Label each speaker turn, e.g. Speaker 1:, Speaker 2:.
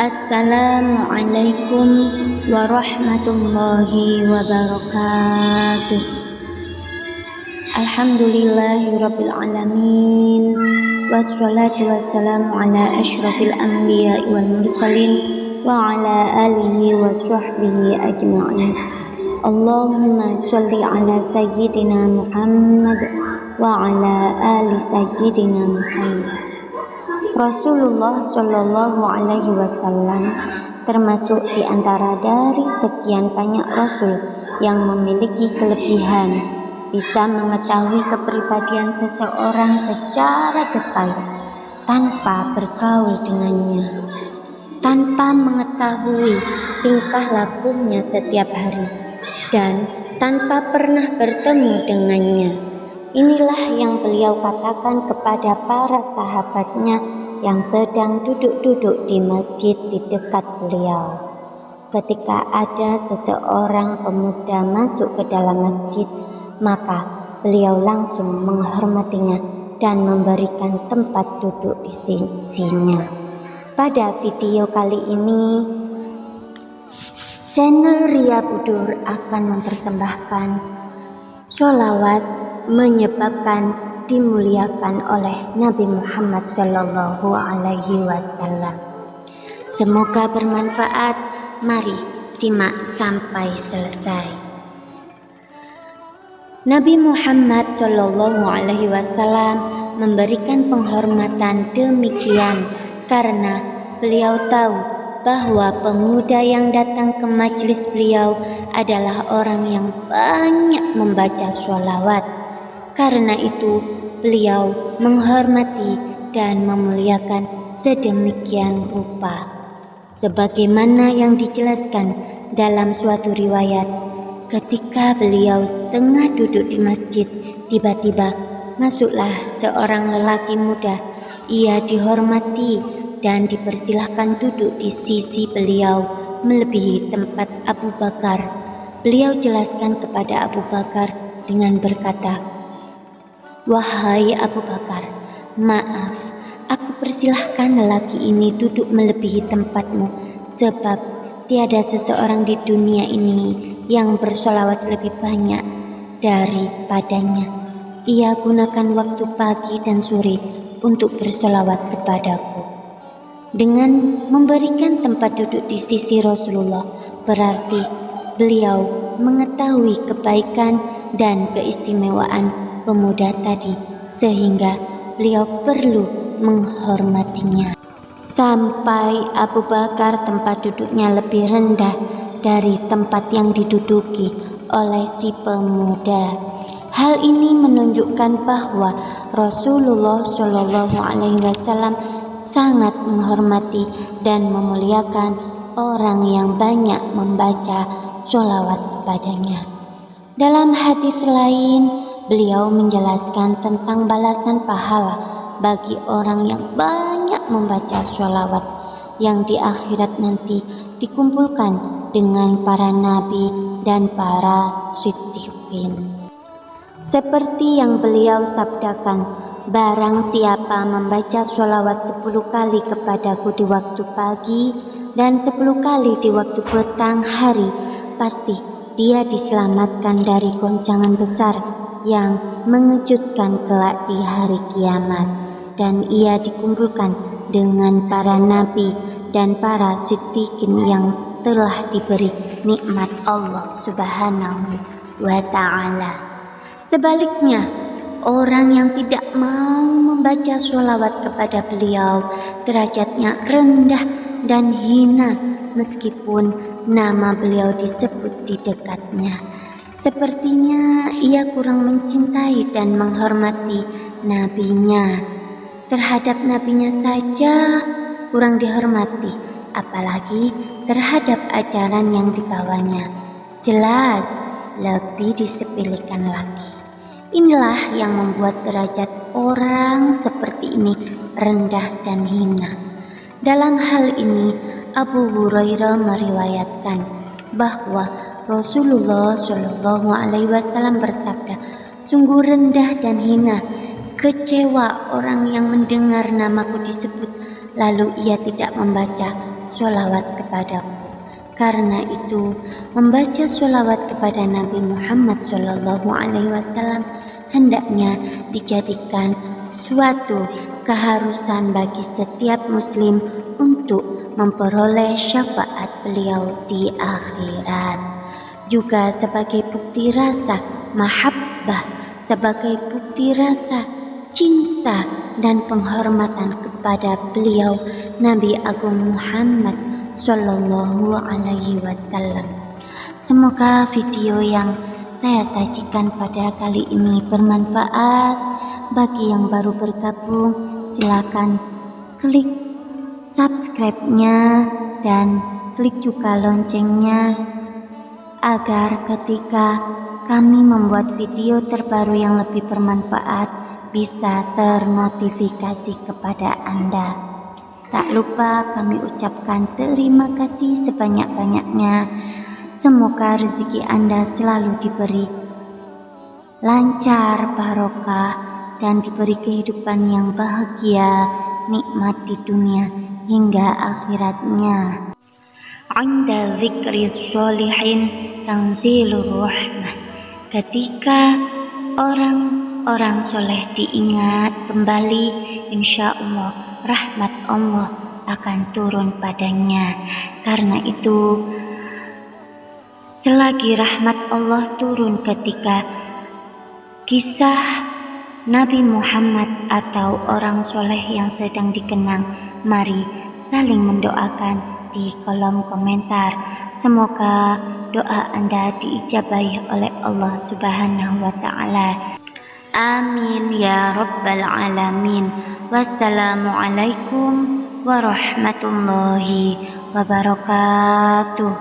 Speaker 1: Assalamualaikum warahmatullahi wabarakatuh. Alhamdulillahirabbil alamin. Wassalatu wassalamu ala asyrafil anbiya'i wal mursalin wa ala alihi wa sahbihi ajma'in. Allahumma sholli ala sayyidina Muhammad wa ala ali sayyidina Muhammad. Rasulullah Shallallahu Alaihi Wasallam termasuk di antara dari sekian banyak Rasul yang memiliki kelebihan bisa mengetahui kepribadian seseorang secara detail tanpa bergaul dengannya, tanpa mengetahui tingkah lakunya setiap hari, dan tanpa pernah bertemu dengannya. Inilah yang beliau katakan kepada para sahabatnya yang sedang duduk-duduk di masjid di dekat beliau. Ketika ada seseorang pemuda masuk ke dalam masjid, maka beliau langsung menghormatinya dan memberikan tempat duduk di sisinya. Pada video kali ini, channel Ria Budur akan mempersembahkan sholawat menyebabkan dimuliakan oleh Nabi Muhammad Shallallahu Alaihi Wasallam. Semoga bermanfaat. Mari simak sampai selesai. Nabi Muhammad Shallallahu Alaihi Wasallam memberikan penghormatan demikian karena beliau tahu bahwa pemuda yang datang ke majelis beliau adalah orang yang banyak membaca sholawat. Karena itu beliau menghormati dan memuliakan sedemikian rupa. Sebagaimana yang dijelaskan dalam suatu riwayat, ketika beliau tengah duduk di masjid, tiba-tiba masuklah seorang lelaki muda. Ia dihormati dan dipersilahkan duduk di sisi beliau melebihi tempat Abu Bakar. Beliau jelaskan kepada Abu Bakar dengan berkata, "Wahai Abu Bakar, maaf, aku persilahkan lelaki ini duduk melebihi tempatmu, sebab tiada seseorang di dunia ini yang bersolawat lebih banyak daripadanya. Ia gunakan waktu pagi dan sore untuk bersolawat kepadaku." Dengan memberikan tempat duduk di sisi Rasulullah, berarti beliau mengetahui kebaikan dan keistimewaan pemuda tadi, sehingga beliau perlu menghormatinya. Sampai Abu Bakar tempat duduknya lebih rendah dari tempat yang diduduki oleh si pemuda. Hal ini menunjukkan bahwa Rasulullah Shallallahu Alaihi Wasallam sangat menghormati dan memuliakan orang yang banyak membaca sholawat kepadanya. Dalam hadis lain, beliau menjelaskan tentang balasan pahala bagi orang yang banyak membaca sholawat, yang di akhirat nanti dikumpulkan dengan para nabi dan para siddiqin. Seperti yang beliau sabdakan, barang siapa membaca sholawat 10 kali kepadaku di waktu pagi dan 10 kali di waktu petang hari, pasti dia diselamatkan dari goncangan besar yang mengejutkan kelak di hari kiamat, dan ia dikumpulkan dengan para nabi dan para siddiqin yang telah diberi nikmat Allah Subhanahu wa Ta'ala. Sebaliknya, orang yang tidak mau membaca sholawat kepada beliau derajatnya rendah dan hina meskipun nama beliau disebut di dekatnya. Sepertinya ia kurang mencintai dan menghormati nabinya. Terhadap nabinya saja kurang dihormati, apalagi terhadap ajaran yang dibawanya. Jelas lebih disepelekan lagi. Inilah yang membuat derajat orang seperti ini rendah dan hina. Dalam hal ini, Abu Hurairah meriwayatkan bahwa Rasulullah Shallallahu Alaihi Wasallam bersabda, "Sungguh rendah dan hina, kecewa orang yang mendengar namaku disebut, lalu ia tidak membaca sholawat kepadaku. Karena itu, membaca sholawat kepada Nabi Muhammad SAW hendaknya dijadikan suatu keharusan bagi setiap muslim untuk memperoleh syafaat beliau di akhirat. Juga sebagai bukti rasa mahabbah, sebagai bukti rasa cinta dan penghormatan kepada beliau Nabi Agung Muhammad Sallallahu Alaihi Wasallam. Semoga video yang saya sajikan pada kali ini bermanfaat. Bagi yang baru bergabung, silakan klik subscribe-nya dan klik juga loncengnya agar ketika kami membuat video terbaru yang lebih bermanfaat bisa ternotifikasi kepada Anda. Tak lupa kami ucapkan terima kasih sebanyak-banyaknya. Semoga rezeki Anda selalu diberi lancar, barokah, dan diberi kehidupan yang bahagia, nikmat di dunia hingga akhiratnya. Inda zikri sholihin tanzilur rahmah. Ketika orang-orang soleh diingat kembali, insya Allah rahmat Allah akan turun padanya. Karena itu, selagi rahmat Allah turun ketika kisah Nabi Muhammad atau orang soleh yang sedang dikenang, mari saling mendoakan di kolom komentar. Semoga doa Anda diijabahi oleh Allah Subhanahu wa Ta'ala. Amin ya rabbal alamin. Wassalamualaikum warahmatullahi wabarakatuh.